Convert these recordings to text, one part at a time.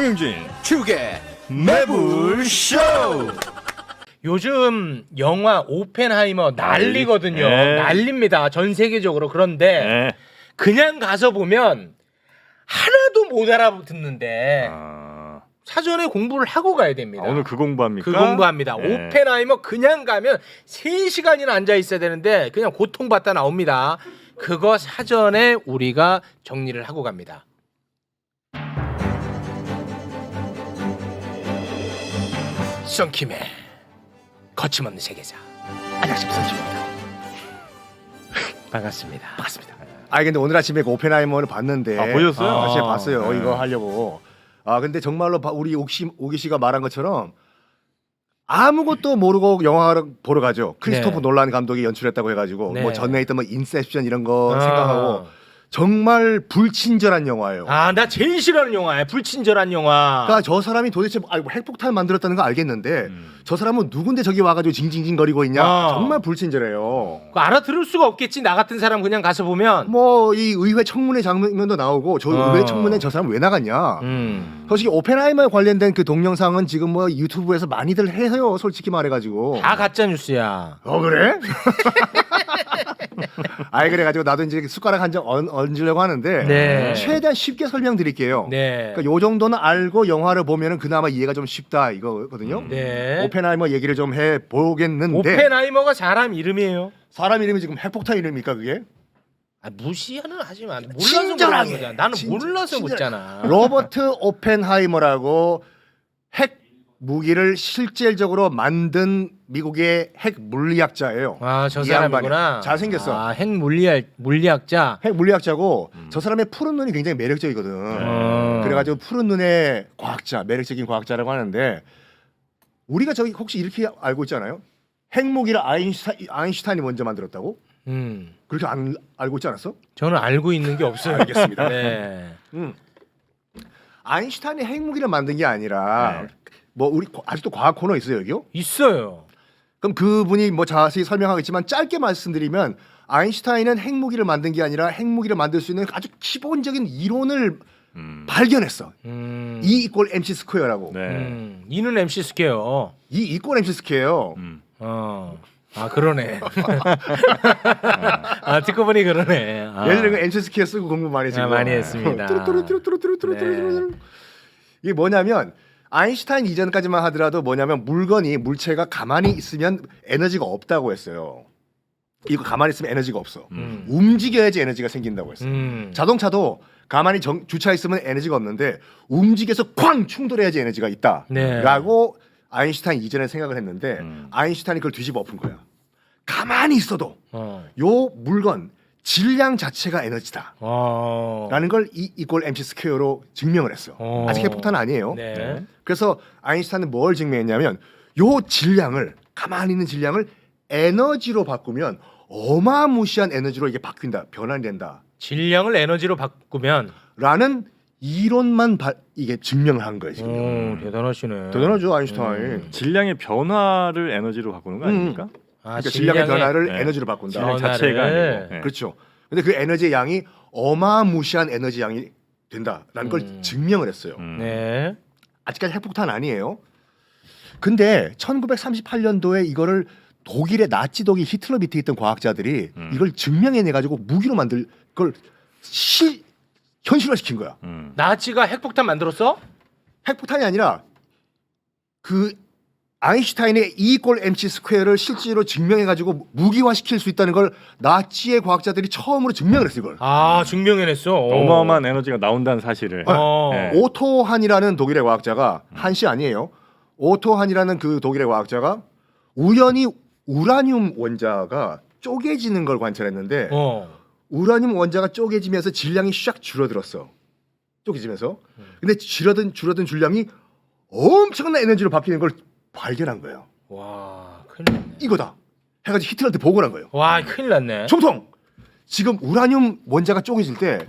정영진 축의 매불쇼. 요즘 영화 오펜하이머 난리거든요. 네. 난립니다. 전 세계적으로. 그런데 네. 그냥 가서 보면 하나도 못 알아듣는데 사전에 공부를 하고 가야 됩니다. 오늘 그 공부합니까? 그 공부합니다. 네. 오펜하이머 그냥 가면 3시간이나 앉아 있어야 되는데 그냥 고통받다 나옵니다. 그거 사전에 우리가 정리를 하고 갑니다. 썬킴의 거침없는 세계사 안녕하십니까 썬킴입니다. 반갑습니다. 반갑습니다. 아니 근데 오늘 아침에 그 오펜하이머를 봤는데 보셨어요? 아침에 봤어요. 네. 이거 하려고. 근데 정말로 우리 오기 씨가 말한 것처럼 아무것도 모르고 영화를 보러 가죠. 크리스토퍼 네. 놀란 감독이 연출했다고 해가지고 네. 뭐 전에 있던 뭐 인셉션 이런 거 생각하고 정말 불친절한 영화예요. 나 제일 싫어하는 영화야. 불친절한 영화. 그러니까 저 사람이 도대체 핵폭탄을 만들었다는 거 알겠는데 저 사람은 누군데 저기 와가지고 징징징거리고 있냐. 정말 불친절해요. 그거 알아들을 수가 없겠지. 나 같은 사람 그냥 가서 보면. 뭐 이 의회 청문회 장면도 나오고 저 의회 청문회 저 사람 왜 나갔냐. 솔직히 오펜하이머에 관련된 그 동영상은 지금 뭐 유튜브에서 많이들 해요. 솔직히 말해가지고. 다 가짜 뉴스야. 그래? 아이 그래가지고 나도 이제 숟가락 한 점 얹으려고 하는데 네. 최대한 쉽게 설명드릴게요. 네. 그러니까 요 정도는 알고 영화를 보면은 그나마 이해가 좀 쉽다 이거거든요. 네. 오펜하이머 얘기를 좀 해보겠는데 오펜하이머가 사람 이름이에요. 사람 이름이 지금 핵폭탄 이름입니까 그게? 무시는 하지 마. 몰라서 친절하게. 묻는 거잖아. 나는 몰라서 친절하게. 묻잖아. 로버트 오펜하이머라고 핵 무기를 실질적으로 만든 미국의 핵 물리학자예요. 저 이 사람이구나. 양반이. 잘생겼어. 핵 물리학자. 핵 물리학자고 저 사람의 푸른 눈이 굉장히 매력적이거든. 그래가지고 푸른 눈의 과학자, 매력적인 과학자라고 하는데 우리가 저기 혹시 이렇게 알고 있잖아요. 핵무기를 아인슈타인이 먼저 만들었다고? 그렇게 알고 있지 않았어? 저는 알고 있는 게 없어요. 알겠습니다. 네. 아인슈타인이 핵무기를 만든 게 아니라 뭐 우리 아직도 과학 코너 있어요 여기요? 있어요. 그럼 그분이 뭐 자세히 설명하겠지만 짧게 말씀드리면 아인슈타인은 핵무기를 만든 게 아니라 핵무기를 만들 수 있는 아주 기본적인 이론을 발견했어. E 이퀄 MC 스퀘어라고. 네. 이는 MC 스퀘어. E 이퀄 MC 스퀘어. 그러네. 듣고 보니 그러네. 예전에 그 MC 스퀘어 쓰고 공부 많이 했어요. 많이 했습니다. 뚜루뚜루뚜루뚜루뚜루뚜루. 이게 뭐냐면 아인슈타인 이전까지만 하더라도 뭐냐면 물체가 가만히 있으면 에너지가 없다고 했어요. 이거 가만히 있으면 에너지가 없어. 움직여야지 에너지가 생긴다고 했어요. 자동차도 가만히 주차 있으면 에너지가 없는데 움직여서 쾅 충돌해야지 에너지가 있다라고 아인슈타인 이전에 생각을 했는데 아인슈타인이 그걸 뒤집어 엎은 거야. 가만히 있어도 요 물건 질량 자체가 에너지다. 라는 걸 E 이퀄 MC 스퀘어로 증명을 했어. 아직 핵폭탄은 아니에요. 네. 그래서 아인슈타인은 뭘 증명했냐면 요 질량을 가만히 있는 질량을 에너지로 바꾸면 어마무시한 에너지로 이게 바뀐다. 변환이 된다. 질량을 에너지로 바꾸면 라는 이론만 이게 증명을 한 거예요, 지금. 대단하시네. 대단하죠, 아인슈타인. 질량의 변화를 에너지로 바꾸는 거 아닙니까? 그러니까 질량의 변화를 네. 에너지로 바꾼다. 질량 자체가 아니고. 네. 그렇죠. 근데 그 에너지의 양이 어마무시한 에너지 양이 된다라는 걸 증명을 했어요. 네. 아직까지 핵폭탄 아니에요. 근데 1938년도에 이거를 독일의 나치 독일 히틀러 밑에 있던 과학자들이 이걸 증명해내 가지고 무기로 만들 걸 현실화시킨 거야. 나치가 핵폭탄 만들었어? 핵폭탄이 아니라 그 아인슈타인의 E 이퀄 MC 스퀘어를 실제로 증명해 가지고 무기화시킬 수 있다는 걸 나치의 과학자들이 처음으로 증명을 했어요. 이걸. 증명해냈어. 어마어마한 에너지가 나온다는 사실을. 네. 오토한이라는 독일의 과학자가 한시 아니에요. 오토한이라는 그 독일의 과학자가 우연히 우라늄 원자가 쪼개지는 걸 관찰했는데 우라늄 원자가 쪼개지면서 질량이 샥 줄어들었어. 쪼개지면서. 근데 줄어든 질량이 엄청난 에너지로 바뀌는 걸 발견한 거예요. 와, 큰일 났네. 이거다. 해가지고 히틀러한테 보고를 한 거예요. 와, 큰일 났네. 총통. 지금 우라늄 원자가 쪼개질 때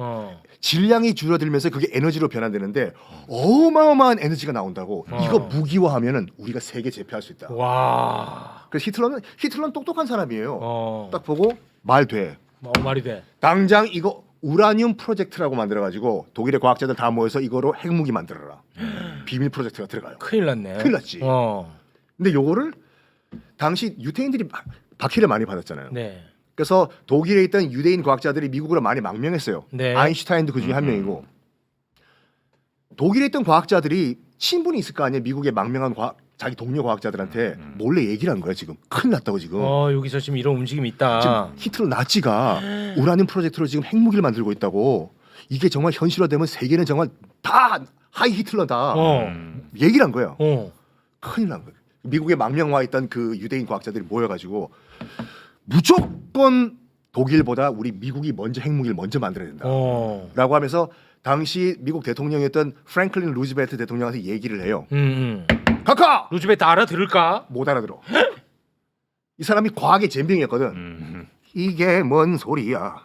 질량이 줄어들면서 그게 에너지로 변환되는데 어마어마한 에너지가 나온다고. 이거 무기화하면은 우리가 세계 제패할 수 있다. 와. 그래서 히틀러는 똑똑한 사람이에요. 딱 보고 말 돼. 말이 돼. 당장 이거 우라늄 프로젝트라고 만들어가지고 독일의 과학자들 다 모여서 이거로 핵무기 만들어라. 비밀 프로젝트가 들어가요. 큰일 났네. 큰일 났지. 근데 요거를 당시 유태인들이 박해를 많이 받았잖아요. 네. 그래서 독일에 있던 유대인 과학자들이 미국으로 많이 망명했어요. 네. 아인슈타인도 그 중에 한 명이고 독일에 있던 과학자들이 친분이 있을 거 아니에요. 미국에 망명한 자기 동료 과학자들한테 몰래 얘기를 한 거야 지금. 큰일 났다고 지금. 여기서 지금 이런 움직임이 있다. 지금 히틀러 나치가 우라늄 프로젝트로 지금 핵무기를 만들고 있다고. 이게 정말 현실화되면 세계는 정말 다 하이 히틀러다. 얘기를 한 거예요. 큰일 난 거예요. 미국에 망명 와 있던 그 유대인 과학자들이 모여가지고 무조건 독일보다 우리 미국이 먼저 핵무기를 먼저 만들어야 된다라고 하면서 당시 미국 대통령이었던 프랭클린 루즈벨트 대통령한테 얘기를 해요. 카카! 루즈벨트 알아들을까? 못 알아들어. 이 사람이 과학의 젬병이었거든. 이게 뭔 소리야?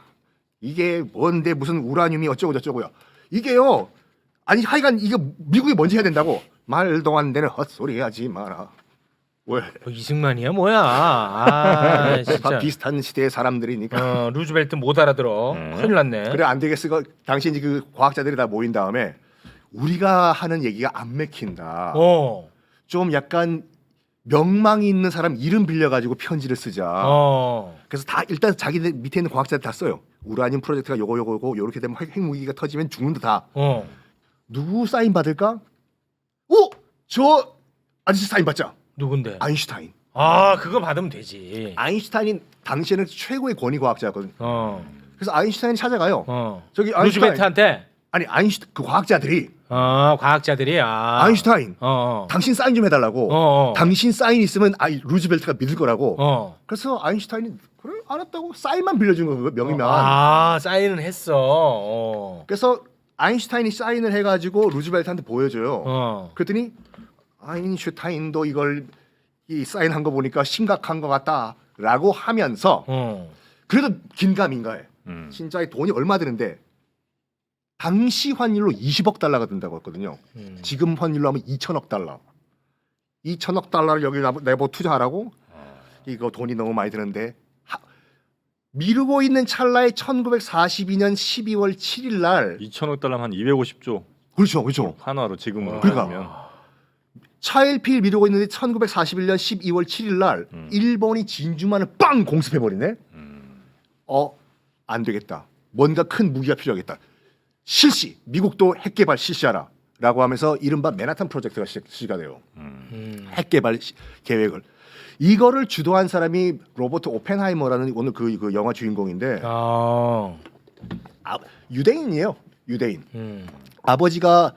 이게 뭔데 무슨 우라늄이 어쩌고 저쩌고야? 이게요. 아니 하여간 이게 미국이 먼저 해야 된다고. 말도 안 되는 헛소리 하지 마라. 왜? 이승만이야 뭐야? 다 비슷한 시대의 사람들이니까. 루즈벨트 못 알아들어. 큰일 났네. 그래 안 되겠어. 당시 이제 그 과학자들이 다 모인 다음에 우리가 하는 얘기가 안 맥힌다. 좀 약간 명망이 있는 사람 이름 빌려가지고 편지를 쓰자. 그래서 다 일단 자기들 밑에 있는 과학자들 다 써요. 우라늄 프로젝트가 요거 요렇게 되면 핵무기가 터지면 죽는다 다. 누구 사인 받을까? 저 아저씨 사인 받자. 누군데? 아인슈타인. 그거 받으면 되지. 아인슈타인이 당시에는 최고의 권위 과학자거든. 그래서 아인슈타인이 찾아가요. 저기 아인슈타인. 루즈벨트한테? 아니 그 과학자들이. 과학자들이. 아인슈타인. 당신 사인 좀 해달라고. 당신 사인 있으면 루즈벨트가 믿을 거라고. 그래서 아인슈타인이 그래 알았다고 사인만 빌려준 거예요. 명의만. 사인은 했어. 그래서 아인슈타인이 사인을 해가지고 루즈벨트한테 보여줘요. 그랬더니 아인슈타인도 이걸 이 사인한 거 보니까 심각한 것 같다라고 하면서 그래도 긴가민가해. 진짜 이 돈이 얼마 드는데 당시 환율로 20억 달러가 든다고 했거든요. 지금 환율로 하면 2천억 달러. 2천억 달러를 여기 내보 투자하라고? 이거 돈이 너무 많이 드는데 미루고 있는 찰나에 1942년 12월 7일 날 2천억 달러면 한 250조. 그렇죠. 환화로 지금으로 그러니까. 하면 차일피일 미루고 있는데 1941년 12월 7일 날 일본이 진주만을 빵 공습해 버리네. 안 되겠다. 뭔가 큰 무기가 필요하겠다. 실시. 미국도 핵 개발 실시하라라고 하면서 이른바 맨하탄 프로젝트가 시작이 돼요. 핵 개발 계획을. 이거를 주도한 사람이 로버트 오펜하이머라는 오늘 그 영화 주인공인데 유대인이에요. 유대인. 아버지가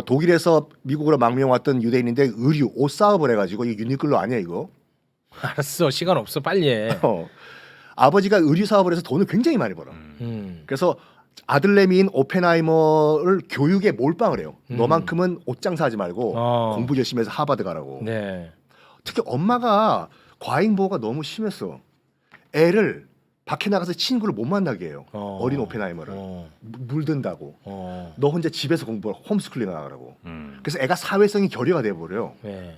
독일에서 미국으로 망명 왔던 유대인인데 의류 옷 사업을 해가지고 이게 유니클로 아니야 이거. 알았어. 시간 없어. 빨리 해. 아버지가 의류 사업을 해서 돈을 굉장히 많이 벌어. 그래서 아들내미인 오펜하이머를 교육에 몰빵을 해요. 너만큼은 옷 장사하지 말고 공부 열심히 해서 하버드 가라고. 네. 특히 엄마가 과잉 보호가 너무 심했어. 애를 밖에 나가서 친구를 못 만나게 해요. 어린 오펜하이머를 물든다고. 너 혼자 집에서 공부하고 홈스쿨링 하라고. 그래서 애가 사회성이 결여가 돼 버려요. 네.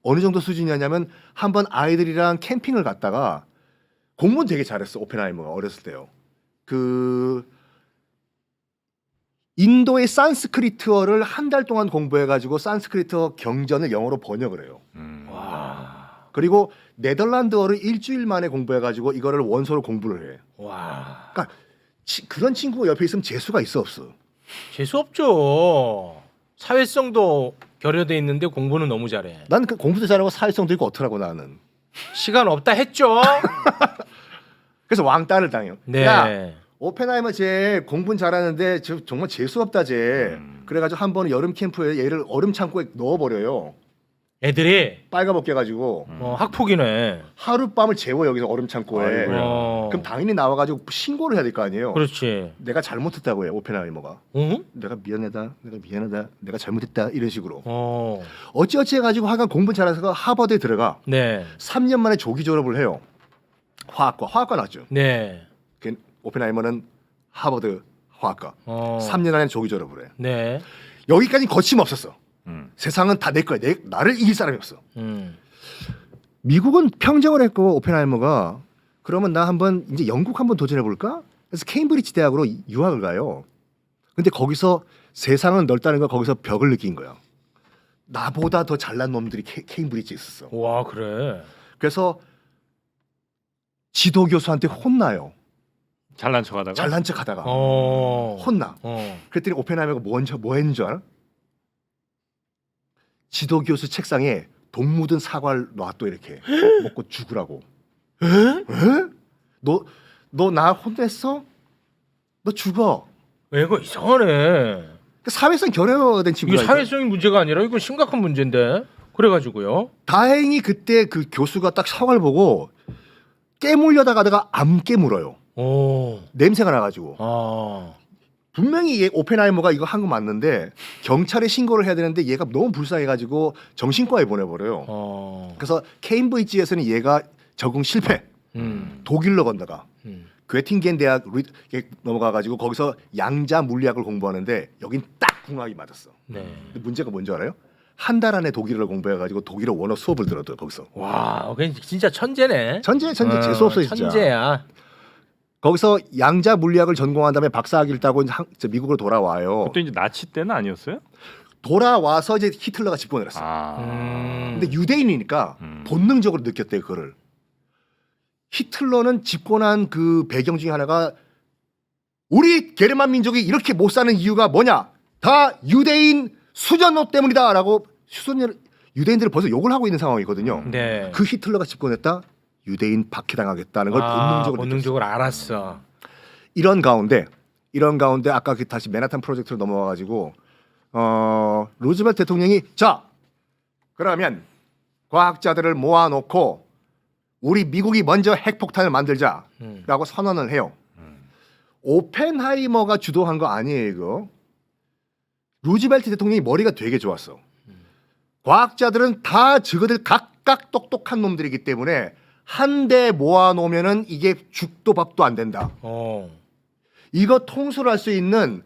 어느 정도 수준이냐면 한번 아이들이랑 캠핑을 갔다가 공부는 되게 잘했어. 오펜하이머가 어렸을 때요. 그 인도의 산스크리트어를 한 달 동안 공부해가지고 산스크리트어 경전을 영어로 번역을 해요. 그리고 네덜란드어를 일주일 만에 공부해가지고 이거를 원서로 공부를 해. 그러니까 그런 친구가 옆에 있으면 재수가 있어 없어? 재수 없죠. 사회성도 결여돼 있는데 공부는 너무 잘해. 난 그 공부도 잘하고 사회성도 있고 어떡하고 나는. 시간 없다 했죠. 그래서 왕따를 당해요. 네. 야, 오펜하이머 쟤 공부는 잘하는데 정말 재수 없다 쟤. 그래가지고 한 번은 여름 캠프에 얘를 얼음 창고에 넣어버려요. 애들이 빨가벗겨 가지고 학폭이네. 하룻밤을 재워 여기서 얼음 창고에. 그럼 당연히 나와가지고 신고를 해야 될 거 아니에요. 그렇지. 내가 잘못했다고 해요 오펜하이머가. 내가 미안하다, 내가 잘못했다 이런 식으로. 어찌어찌 해가지고 하여간 공부 잘해서 하버드에 들어가. 네. 3년 만에 조기 졸업을 해요. 화학과 나왔죠. 네. 오펜하이머는 하버드 화학과. 3년 안에 조기 졸업을 해. 네. 여기까지 거침없었어. 세상은 다 내 거야. 나를 이길 사람이 없어. 미국은 평정을 했고 오펜하이머가 그러면 나 한번 이제 영국 한번 도전해 볼까? 그래서 케임브리지 대학으로 유학을 가요. 근데 거기서 세상은 넓다는 걸 거기서 벽을 느낀 거야. 나보다 더 잘난 놈들이 케임브리지에 있었어. 와 그래. 그래서 지도 교수한테 혼나요. 잘난 척하다가. 잘난 척하다가 어. 혼나. 어. 그랬더니 오펜하이머가 뭐 했는 줄 알아? 지도 교수 책상에 독 묻은 사과를 놔또 이렇게 먹고 죽으라고. 에? 너 나 혼냈어? 너 죽어. 이거 이상하네. 사회성 결여된 이게 친구가. 사회적인 문제가 아니라 이거 심각한 문제인데. 그래가지고요. 다행히 그때 그 교수가 딱 사과를 보고 깨물려다 가다가 안 깨물어요. 오. 냄새가 나가지고. 아. 분명히 얘 오펜하이머가 이거 한 거 맞는데 경찰에 신고를 해야 되는데 얘가 너무 불쌍해가지고 정신과에 보내버려요. 어. 그래서 케임브리지에서는 얘가 적응 실패. 독일로 건너가. 괴팅겐 대학 넘어가가지고 거기서 양자 물리학을 공부하는데 여긴 딱 궁합이 맞았어. 네. 근데 문제가 뭔지 알아요? 한 달 안에 독일어를 공부해가지고 독일어 원어 수업을 들었대요 거기서. 와, 그냥 진짜 천재네. 천재 재수 없어 진짜. 천재야. 거기서 양자 물리학을 전공한 다음에 박사학위를 따고 미국으로 돌아와요. 그때 이제 나치 때는 아니었어요? 돌아와서 이제 히틀러가 집권을 했어. 근데 유대인이니까 본능적으로 느꼈대요 그거를. 히틀러는 집권한 그 배경 중에 하나가 우리 게르만 민족이 이렇게 못 사는 이유가 뭐냐? 다 유대인 수전노 때문이다라고 유대인들을 벌써 욕을 하고 있는 상황이거든요. 네. 그 히틀러가 집권했다. 유대인 박해당하겠다는 걸 본능적으로 알았어. 이런 가운데 아까 다시 맨하탄 프로젝트로 넘어와가지고 루즈벨트 대통령이 자 그러면 과학자들을 모아놓고 우리 미국이 먼저 핵폭탄을 만들자라고 선언을 해요. 오펜하이머가 주도한 거 아니에요 이거. 루즈벨트 대통령이 머리가 되게 좋았어. 과학자들은 다 저거들 각각 똑똑한 놈들이기 때문에 한데 모아놓으면은 이게 죽도 밥도 안 된다. 이거 통솔할 수 있는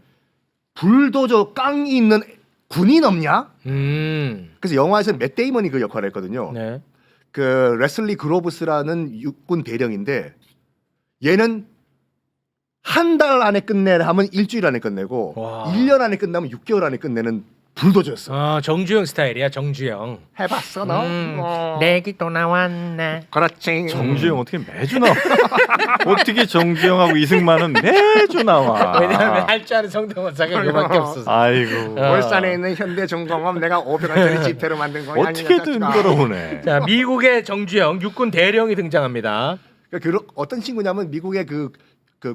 불도저 깡이 있는 군인 없냐? 그래서 영화에서 맷 데이먼이 그 역할을 했거든요. 네. 그 레슬리 그로브스라는 육군 대령인데 얘는 한 달 안에 끝내라 하면 일주일 안에 끝내고 와. 1년 안에 끝나면 6개월 안에 끝내는 불도저였어. 아 정주영 스타일이야 정주영. 해봤어 너? 내기 또 나왔네. 그렇지. 정주영 어떻게 매주 나와? 어떻게 정주영하고 이승만은 매주 나와? 왜냐하면 할 줄 아는 성대모사가 이거밖에 없어서. 아이고. 울산에 있는 현대중공업 내가 500원짜리 지폐로 만든 거야. 어떻게든 끌어오네. 자 미국의 정주영 육군 대령이 등장합니다. 그러니까 어떤 친구냐면 미국의 그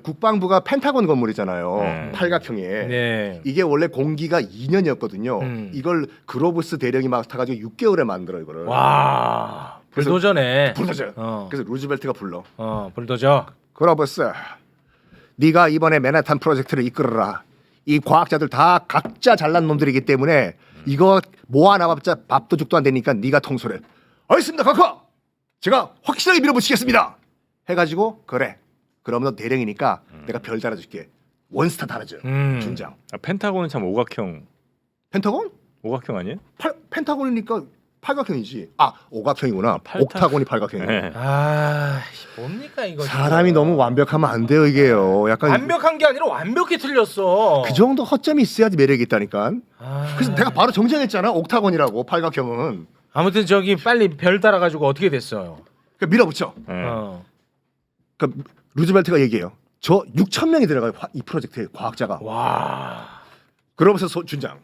국방부가 펜타곤 건물이잖아요. 팔각형에. 네. 이게 원래 공기가 2년이었거든요. 이걸 그로브스 대령이 막 타가지고 6개월에 만들어 이거를. 와 불도저네. 불도저. 그래서 루즈벨트가 불러. 불도저. 그로브스, 네가 이번에 맨하탄 프로젝트를 이끌어라. 이 과학자들 다 각자 잘난 놈들이기 때문에 이거 모아놔봤자 밥도 죽도 안 되니까 네가 통솔해. 알겠습니다, 각하. 제가 확실하게 밀어붙이겠습니다. 해가지고 그래. 그러면 너 대령이니까 내가 별 달아줄게. 원스타 달아줘. 준장. 펜타곤은 참 오각형. 펜타곤? 오각형 아니에요? 펜타곤이니까 팔각형이지. 아 오각형이구나. 팔타- 옥타곤이 팔각형이네. 네. 아 뭡니까 이거. 사람이 너무 완벽하면 안 돼요 이게요. 약간 완벽한 게 아니라 완벽히 틀렸어. 그 정도 허점이 있어야지 매력이 있다니까. 아... 그래서 내가 바로 정정했잖아. 옥타곤이라고 팔각형은. 아무튼 저기 빨리 별 달아가지고 어떻게 됐어요? 그 밀어붙여. 네. 그 루즈벨트가 얘기해요. 저 6천 명이 들어가요 이 프로젝트에 과학자가. 와. 그러면서 준장.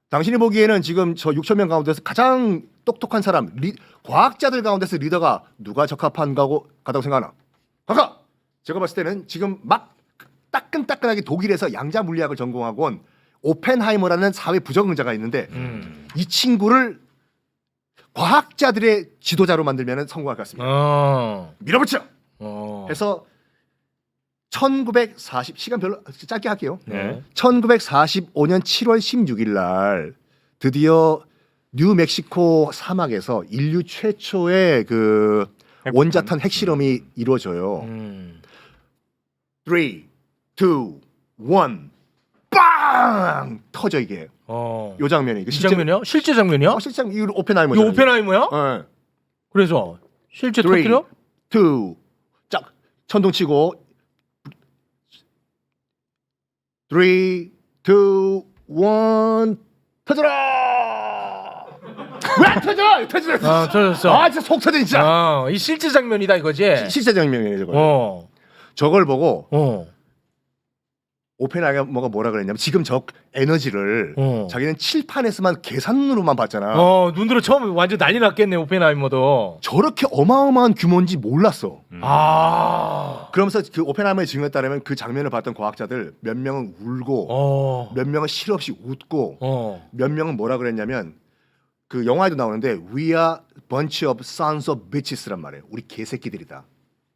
당신이 보기에는 지금 저 6천 명 가운데서 가장 똑똑한 사람, 과학자들 가운데서 리더가 누가 적합한가고 가다고 생각하나? 가가. 제가 봤을 때는 지금 막 따끈따끈하게 독일에서 양자 물리학을 전공하고 온 오펜하이머라는 사회 부적응자가 있는데 이 친구를 과학자들의 지도자로 만들면 성공할 것 같습니다. 밀어붙여. 해서 1940 시간 별로 짧게 할게요. 네. 1945년 7월 16일 날 드디어 뉴멕시코 사막에서 인류 최초의 그 원자탄 핵실험이 이루어져요. 3, 2, 1, 빵! 터져 이게. 요 장면이. 이 장면이요? 실제 장면이요? 실제 장면. 이거 오펜하이머. 이거 오펜하이머야? 네. 그래서 실제 3, 2, 터뜨려? 짝 천둥 치고 3, 2, 1 터져라. 왜 터져? 터졌어. 터졌어. 아 진짜 속 터져 진짜. 이 실제 장면이다 이거지. 실제 장면이에요 저거. 어. 저걸 보고 어. 오펜하이머가 뭐라 그랬냐면 지금 저 에너지를 어. 자기는 칠판에서만 계산으로만 봤잖아. 눈으로 처음 완전 난리 났겠네 오펜하이머도. 저렇게 어마어마한 규모인지 몰랐어. 아. 그러면서 그 오펜하이머의 증언에 따르면 그 장면을 봤던 과학자들 몇 명은 울고 몇 명은 실없이 웃고 몇 명은 뭐라 그랬냐면 그 영화에도 나오는데 We are bunch of sons of bitches란 말이에요. 우리 개새끼들이다.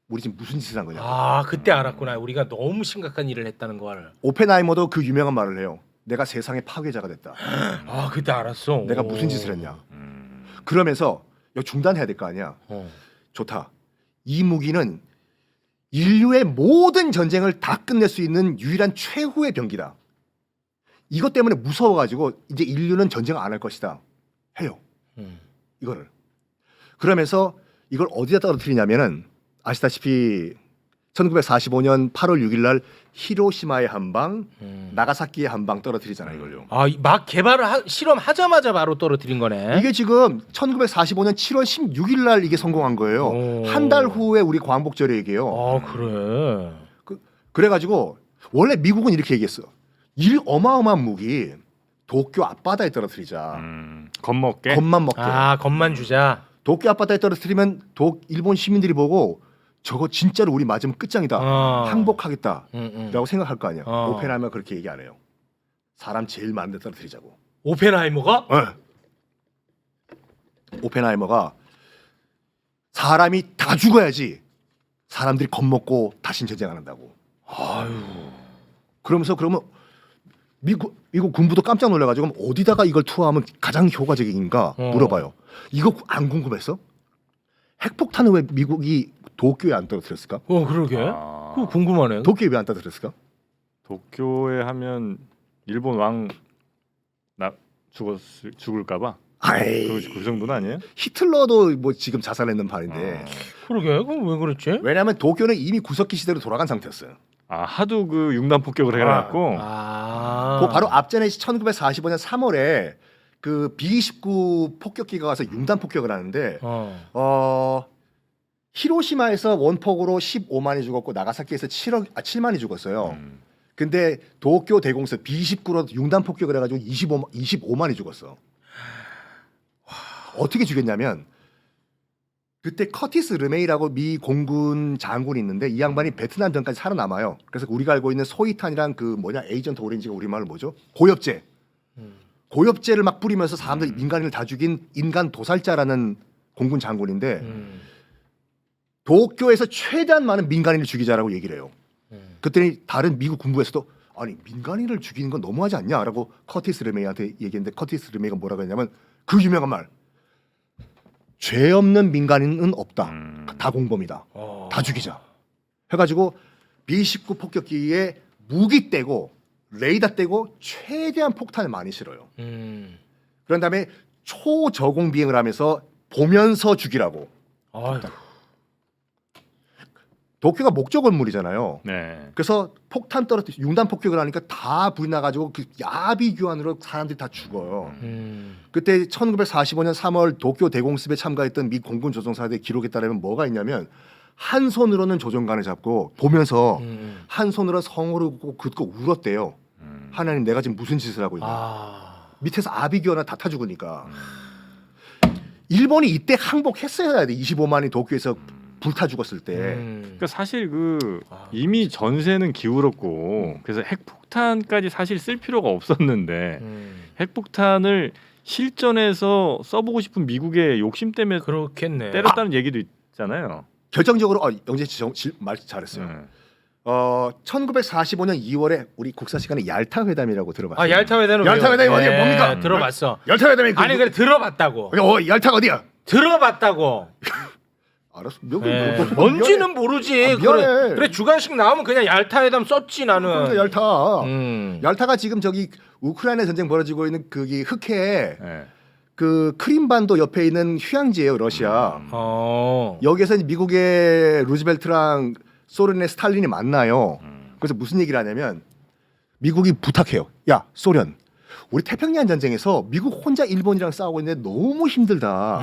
우리 지금 무슨 짓을 한 거냐. 아 그때 알았구나. 우리가 너무 심각한 일을 했다는 걸. 오펜하이머도 그 유명한 말을 해요. 내가 세상의 파괴자가 됐다. 아 그때 알았어. 내가 무슨 짓을 했냐. 그러면서 이거 중단해야 될 거 아니야. 좋다. 이 무기는 인류의 모든 전쟁을 다 끝낼 수 있는 유일한 최후의 병기다. 이것 때문에 무서워가지고 이제 인류는 전쟁 안 할 것이다. 해요. 이거를. 그러면서 이걸 어디다 떨어뜨리냐면은 아시다시피 1945년 8월 6일 날 히로시마의 한 방, 나가사키의 한 방 떨어뜨리잖아요, 이걸요. 막 개발을 실험하자마자 바로 떨어뜨린 거네. 이게 지금 1945년 7월 16일 날 이게 성공한 거예요. 한 달 후에 우리 광복절에 얘기해요. 아 그래. 그래가지고 원래 미국은 이렇게 얘기했어. 이 어마어마한 무기 도쿄 앞바다에 떨어뜨리자. 겁먹게. 겁만 먹게. 겁만 주자. 도쿄 앞바다에 떨어뜨리면 일본 시민들이 보고 저거 진짜로 우리 맞으면 끝장이다. 항복하겠다라고 생각할 거 아니야. 오펜하이머가 그렇게 얘기 안 해요. 사람 제일 많은 데 떨어뜨리자고. 오펜하이머가? 오펜하이머가 사람이 다 죽어야지 사람들이 겁먹고 다신 전쟁 안 한다고. 그러면서 그러면 미국 군부도 깜짝 놀라가지고 어디다가 이걸 투하하면 가장 효과적인가 물어봐요. 이거 안 궁금했어? 핵폭탄을 왜 미국이 도쿄에 안 떨어뜨렸을까? 그러게. 그거 궁금하네. 도쿄에 왜 안 떨어뜨렸을까? 도쿄에 하면 일본 왕 죽을까봐. 그 정도는 아니에요? 히틀러도 뭐 지금 자살했는 판인데. 그러게. 그럼 왜 그랬지? 왜냐하면 도쿄는 이미 구석기 시대로 돌아간 상태였어요. 하도 그 융단 폭격을 해갖고. 그 바로 앞전에 1945년 3월에 그 B-29 폭격기가 와서 융단 폭격을 하는데 히로시마에서 원폭으로 15만이 죽었고 나가사키에서 7만이 죽었어요. 근데 도쿄 대공습 B-29로 융단 폭격을 해가지고 25만이 죽었어. 어떻게 죽였냐면 그때 커티스 르메이라고 미 공군 장군이 있는데 이 양반이 베트남 전까지 살아남아요. 그래서 우리가 알고 있는 소위탄이랑 그 에이전트 오렌지가 우리말로 뭐죠? 고엽제. 고엽제를 막 뿌리면서 사람들 민간인을 다 죽인 인간 도살자라는 공군 장군인데 도쿄에서 최대한 많은 민간인을 죽이자라고 얘기를 해요. 그랬더니 다른 미국 군부에서도 아니 민간인을 죽이는 건 너무하지 않냐라고 커티스 르메이한테 얘기했는데 커티스 르메이가 뭐라고 했냐면 그 유명한 말 죄 없는 민간인은 없다. 다 공범이다. 다 죽이자. 해가지고 B-19 폭격기에 무기 떼고 레이더 떼고 최대한 폭탄을 많이 실어요. 그런 다음에 초저공 비행을 하면서 보면서 죽이라고. 도쿄가 목조 건물이잖아요. 네. 그래서 폭탄 융단 폭격을 하니까 다 불이 나가지고 그 야비규환으로 사람들이 다 죽어요. 그때 1945년 3월 도쿄 대공습에 참가했던 미 공군 조종사들의 기록에 따르면 뭐가 있냐면 한 손으로는 조종관을 잡고 보면서 한 손으로 성호를 긋고 울었대요. 하나님 내가 지금 무슨 짓을 하고 있냐. 밑에서 아비규환을 다 타 죽으니까. 일본이 이때 항복했어야 돼. 25만이 도쿄에서 불타 죽었을 때. 그러니까 사실 이미 전세는 기울었고 그래서 핵폭탄까지 사실 쓸 필요가 없었는데 핵폭탄을 실전에서 써보고 싶은 미국의 욕심 때문에 그렇겠네. 때렸다는 얘기도 있잖아요. 결정적으로 영재 씨 말 잘했어요. 1945년 2월에 우리 국사 시간에 얄타 회담이라고 들어봤어요. 얄타 회담은 얄타 회담이 어디야? 뭡니까? 들어봤어. 얄타 회담이 아니 그래 들어봤다고. 얄타가 어디야? 들어봤다고. 알았어. 뭔지는 모르지. 미안해. 그래 주간식 나오면 그냥 얄타 회담 썼지 나는. 그러니까 얄타. 얄타가 지금 저기 우크라이나 전쟁 벌어지고 있는 거기 흑해에 그 크림반도 옆에 있는 휴양지예요, 러시아. 여기에서 미국의 루즈벨트랑 소련의 스탈린이 만나요. 그래서 무슨 얘기를 하냐면 미국이 부탁해요. 야 소련, 우리 태평양 전쟁에서 미국 혼자 일본이랑 싸우고 있는데 너무 힘들다.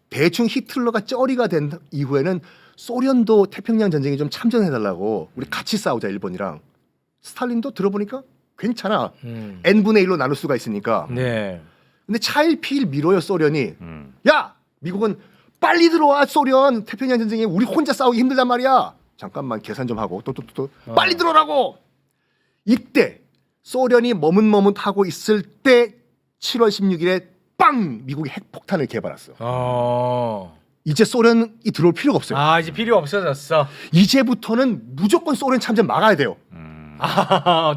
대충 히틀러가 쩌리가 된 이후에는 소련도 태평양 전쟁에 좀 참전해달라고 우리 같이 싸우자 일본이랑. 스탈린도 들어보니까 괜찮아. n분의 1로 나눌 수가 있으니까. 네. 근데 차일피일 미뤄요 소련이. 야 미국은 빨리 들어와 소련 태평양 전쟁에 우리 혼자 싸우기 힘들단 말이야. 잠깐만 계산 좀 하고 또 빨리 들어오라고. 이때 소련이 머뭇머뭇하고 있을 때 7월 16일에 빵 미국이 핵폭탄을 개발했어. 이제 소련이 들어올 필요가 없어요. 아 이제 필요 없어졌어. 이제부터는 무조건 소련 참전 막아야 돼요.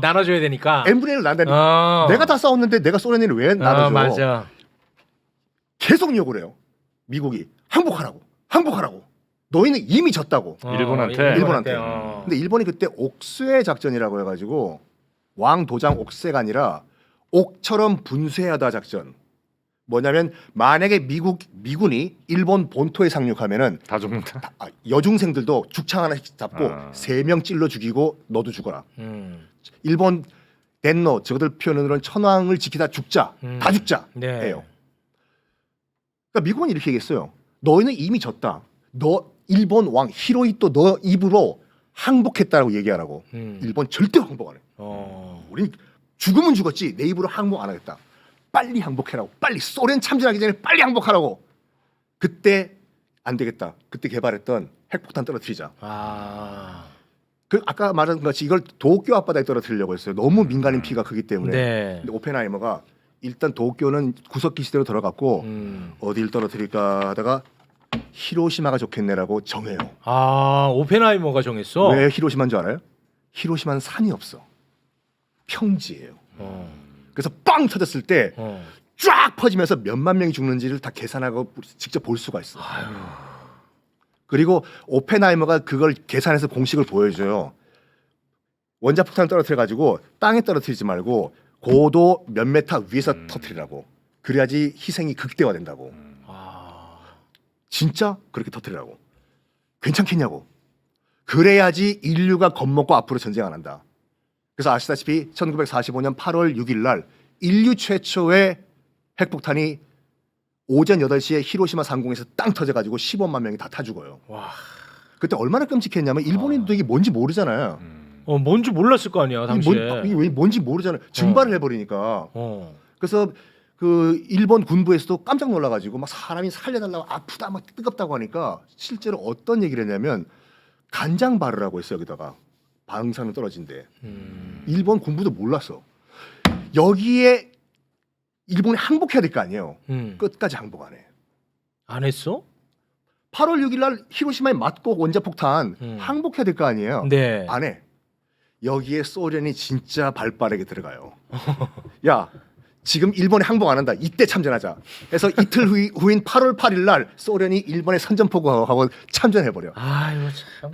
나눠줘야 되니까. n분의 1을 나눈다니까. 내가 다 싸웠는데 내가 소련을 왜 나눠줘. 맞아. 계속 요구를 해요. 미국이 항복하라고. 너희는 이미 졌다고. 일본한테. 근데 일본이 그때 옥쇄 작전이라고 해가지고 왕 도장 옥쇄가 아니라 옥처럼 분쇄하다 작전. 뭐냐면 만약에 미군이 일본 본토에 상륙하면은 다 죽는다. 여중생들도 죽창 하나 잡고 3명 찔러 죽이고 너도 죽어라. 일본 덴노 저들 표현으로는 천황을 지키다 죽자. 다 죽자. 네. 예요. 그러니까 미국은 이렇게 얘기했어요. 너희는 이미 졌다. 너 일본 왕 히로히토 너 입으로 항복했다라고 얘기하라고. 일본 절대 항복 안 해. 우린 죽으면 죽었지 내 입으로 항복 안 하겠다. 빨리 항복해라고. 빨리 소련 참전하기 전에 빨리 항복하라고. 그때 안 되겠다. 그때 개발했던 핵폭탄 떨어뜨리자. 그 아까 말한 것이 이걸 도쿄 앞바다에 떨어뜨리려고 했어요. 너무 민간인 피가 크기 때문에. 네. 근데 오펜하이머가 일단 도쿄는 구석기 시대로 들어갔고 어디를 떨어뜨릴까 하다가 히로시마가 좋겠네라고 정해요. 오펜하이머가 정했어. 왜 히로시마인 줄 알아요? 히로시마는 산이 없어. 평지예요. 그래서 빵 터졌을 때 쫙 퍼지면서 몇만 명이 죽는지를 다 계산하고 직접 볼 수가 있어. 그리고 오펜하이머가 그걸 계산해서 공식을 보여줘요. 원자폭탄을 떨어뜨려 가지고 땅에 떨어뜨리지 말고 고도 몇 메타 위에서 터뜨리라고. 그래야지 희생이 극대화된다고. 진짜 그렇게 터뜨리라고. 괜찮겠냐고. 그래야지 인류가 겁먹고 앞으로 전쟁 안 한다. 그래서 아시다시피 1945년 8월 6일 날 인류 최초의 핵폭탄이 오전 8시에 히로시마 상공에서 땅 터져가지고 15만 명이 다 타 죽어요. 와. 그때 얼마나 끔찍했냐면 일본인도 이게 뭔지 모르잖아요. 뭔지 몰랐을 거 아니야 당시에. 이게 뭔지 모르잖아요. 증발을 해버리니까. 그래서 그 일본 군부에서도 깜짝 놀라가지고 막 사람이 살려달라고 아프다 막 뜨겁다고 하니까 실제로 어떤 얘기를 했냐면 간장 바르라고 했어요. 여기다가 방사능 떨어진대. 일본 군부도 몰랐어. 여기에 일본이 항복해야 될 거 아니에요. 끝까지 항복 안 해. 안 했어? 8월 6일 날 히로시마에 맞고 원자폭탄 항복해야 될 거 아니에요. 네. 안 해. 여기에 소련이 진짜 발빠르게 들어가요. 야, 지금 일본에 항복 안 한다. 이때 참전하자. 그래서 이틀 후인 8월 8일 날 소련이 일본에 선전포고하고 참전해버려. 아이고 참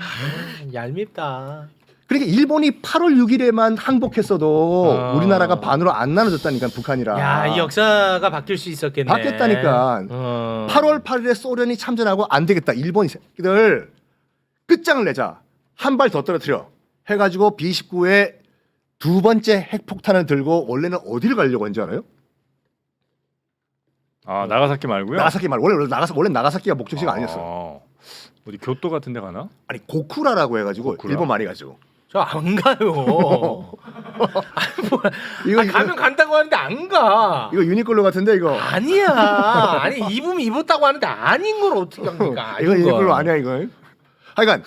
얄밉다. 그러니까 일본이 8월 6일에만 항복했어도 우리나라가 반으로 안 나눠졌다니까 북한이랑. 야, 이 역사가 바뀔 수 있었겠네. 바뀌었다니까. 8월 8일에 소련이 참전하고 안 되겠다. 일본이 새끼들 끝장을 내자. 한 발 더 떨어뜨려. 해가지고 B-19에 두 번째 핵폭탄을 들고 원래는 어디를 가려고 했는지 알아요? 나가사키 말고요? 나가사키 말. 원래 나가사키가 목적지가 아니었어. 어디 교토 같은 데 가나? 아니 고쿠라라고 해가지고 고쿠라? 일본 많이 가죠. 저 안 가요. 이거 가면 간다고 하는데 안 가. 이거 유니클로 같은데 이거. 아니야. 아니 입으면 입었다고 하는데 아닌 걸 어떻게 합니까? 이거 유니클로 아니야 이거. 하여간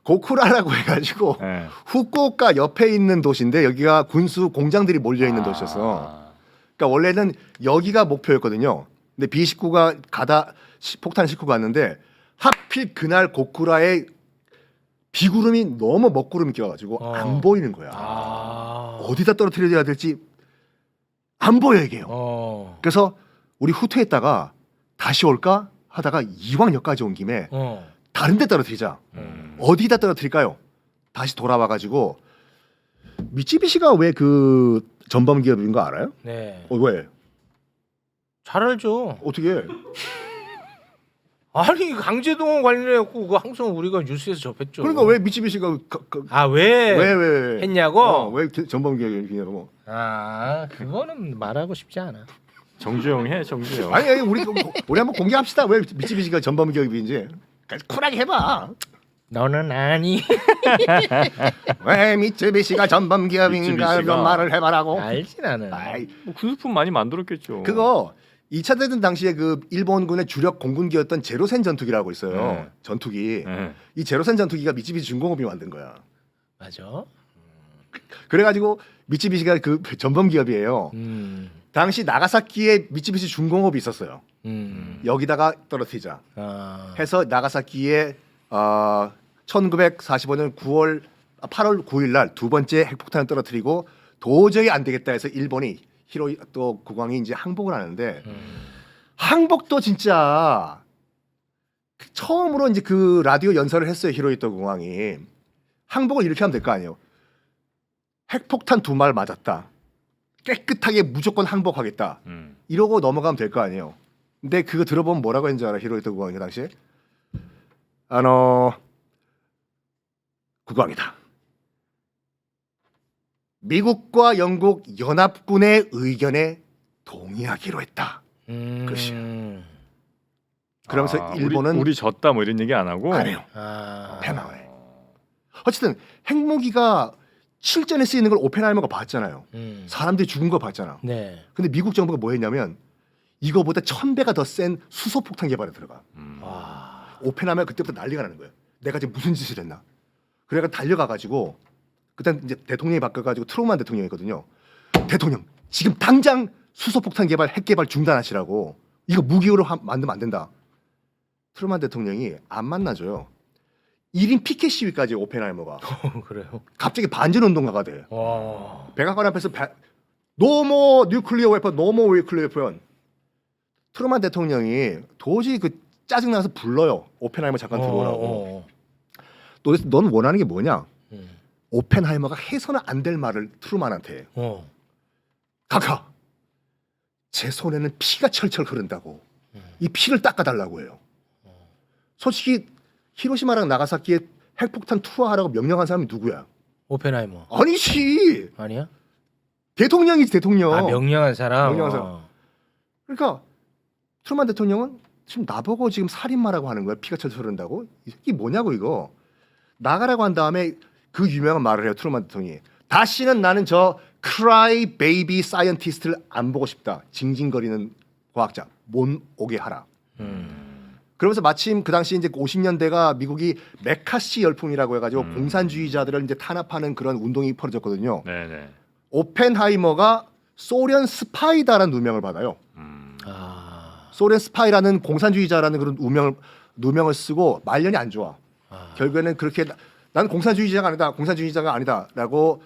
고쿠라라고 해가지고 네. 후쿠오카 옆에 있는 도시인데 여기가 군수 공장들이 몰려 있는 도시였어. 그러니까 원래는 여기가 목표였거든요. 근데 B-19가 가다 폭탄 싣고 갔는데 하필 그날 고쿠라에 비구름이 너무 먹구름이 껴가지고 안 보이는 거야. 어디다 떨어뜨려야 될지 안 보여 이게요. 그래서 우리 후퇴했다가 다시 올까 하다가 이왕역까지 온 김에 다른 데 떨어뜨리자. 어디다 떨어뜨릴까요? 다시 돌아와가지고 미쯔비시가 왜 그 전범 기업인 거 알아요? 네. 왜? 잘 알죠. 어떻게? 아니 강제동원 관련해갖고 그거 항상 우리가 뉴스에서 접했죠. 그러니까 왜 미쯔비시가 왜 왜 했냐고? 왜 전범기업이냐고. 아 그거는 말하고 싶지 않아. 정주영 해 정주영. 아니 우리 한번 공개합시다. 왜 미쯔비시가 전범기업인지. 쿨하게 해봐. 너는 아니. 왜 미쯔비시가 전범기업인가 미쯔비시가- 이런 말을 해봐라고. 알지 나는. 아이, 뭐 군수품 많이 만들었겠죠. 그거 2차 대전 당시에 그 일본군의 주력 공군기였던 제로센 전투기라고 있어요. 네. 전투기. 네. 이 제로센 전투기가 미쯔비시 중공업이 만든 거야. 맞아. 그래가지고 미쯔비시가 그 전범기업이에요. 당시 나가사키에 미쯔비시 중공업이 있었어요. 여기다가 떨어뜨리자 아. 해서 나가사키에 1945년 8월 9일 날 두 번째 핵폭탄을 떨어뜨리고 도저히 안 되겠다 해서 일본이 히로히토 국왕이 이제 항복을 하는데 항복도 진짜 처음으로 이제 그 라디오 연설을 했어요. 히로히토 국왕이 항복을 이렇게 하면 될 거 아니에요. 핵폭탄 2말 맞았다. 깨끗하게 무조건 항복하겠다. 이러고 넘어가면 될 거 아니에요. 근데 그거 들어보면 뭐라고 했는지 알아? 히로히토 국왕이 그 당시에 국왕이다. 미국과 영국 연합군의 의견에 동의하기로 했다. 그것이야. 그러면서 아, 일본은 우리 졌다 뭐 이런 얘기 안 하고. 안 해요. 아. 패망해. 어쨌든 핵무기가 실전에 쓰이는 걸 오펜하이머가 봤잖아요. 사람들이 죽은 거 봤잖아. 네. 근데 미국 정부가 뭐 했냐면 이거보다 1000배가 더 센 수소폭탄 개발에 들어가. 와. 오펜하이머가 그때부터 난리가 나는 거예요. 내가 지금 무슨 짓을 했나. 그래가 달려가가지고 그때 이제 대통령이 바뀌어가지고 트루만 대통령이거든요. 대통령 지금 당장 수소폭탄 개발, 핵 개발 중단하시라고. 이거 무기로 만들면 안 된다. 트루만 대통령이 안 만나줘요. 1인 피켓 시위까지 오펜하이머가. 그래요. 갑자기 반전 운동가가 돼. 와. 백악관 앞에서 노모 뉴클리어 웨폰, 노모 뉴클리어 웨폰. 트루만 대통령이 도저히 그 짜증나서 불러요. 오펜하이머 잠깐 들어오라고. 도대체 넌 원하는 게 뭐냐? 오펜하이머가 해서는 안 될 말을 트루만한테 해. 카카, 제 손에는 피가 철철 흐른다고. 이 피를 닦아달라고 해요. 솔직히 히로시마랑 나가사키에 핵폭탄 투하하라고 명령한 사람이 누구야? 오펜하이머. 아니지. 아니야? 대통령이지 대통령. 아 명령한 사람. 명령한 사람. 그러니까 트루만 대통령은 지금 나보고 지금 살인마라고 하는 거야. 피가 철철 흐른다고. 이 새끼 뭐냐고 이거. 나가라고 한 다음에 그 유명한 말을 해요. 트루만 대통령이. 다시는 나는 저 크라이 베이비 사이언티스트를 안 보고 싶다. 징징거리는 과학자 못 오게 하라. 그러면서 마침 그 당시 이제 50년대가 미국이 메카시 열풍이라고 해가지고 공산주의자들을 이제 탄압하는 그런 운동이 벌어졌거든요. 네네. 오펜하이머가 소련 스파이다라는 누명을 받아요. 아. 소련 스파이라는 공산주의자라는 그런 누명을 쓰고 말년이 안 좋아. 결국에는 그렇게 난 공산주의자가 아니다라고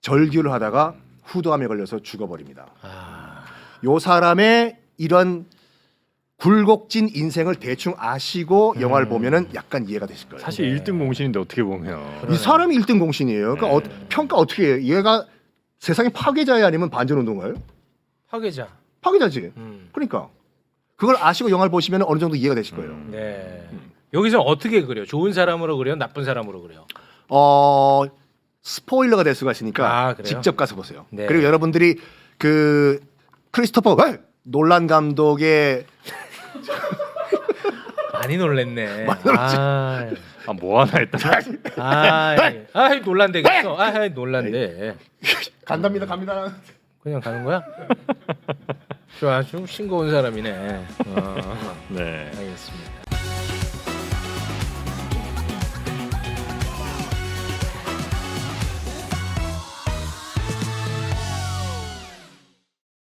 절규를 하다가 후두암에 걸려서 죽어버립니다. 요 사람의 이런 굴곡진 인생을 대충 아시고 영화를 보면은 약간 이해가 되실 거예요. 사실 1등 공신인데 어떻게 보면. 이 사람이 1등 공신이에요. 그러니까 평가 어떻게 해요? 얘가 세상의 파괴자야 아니면 반전운동가예요? 파괴자. 파괴자지. 그러니까 그걸 아시고 영화를 보시면 어느 정도 이해가 되실 거예요. 네. 여기서 어떻게 그려? 좋은 사람으로 그려? 나쁜 사람으로 그려? 스포일러가 될 수가 있으니까 그래요? 직접 가서 보세요. 네. 그리고 여러분들이 그 크리스토퍼 놀란 감독의 많이 놀랬네. 뭐 하나 했다. 놀란대겠어. 놀란대. 갑니다. 그냥 가는 거야? 저 아주 싱거운 사람이네. 네. 알겠습니다.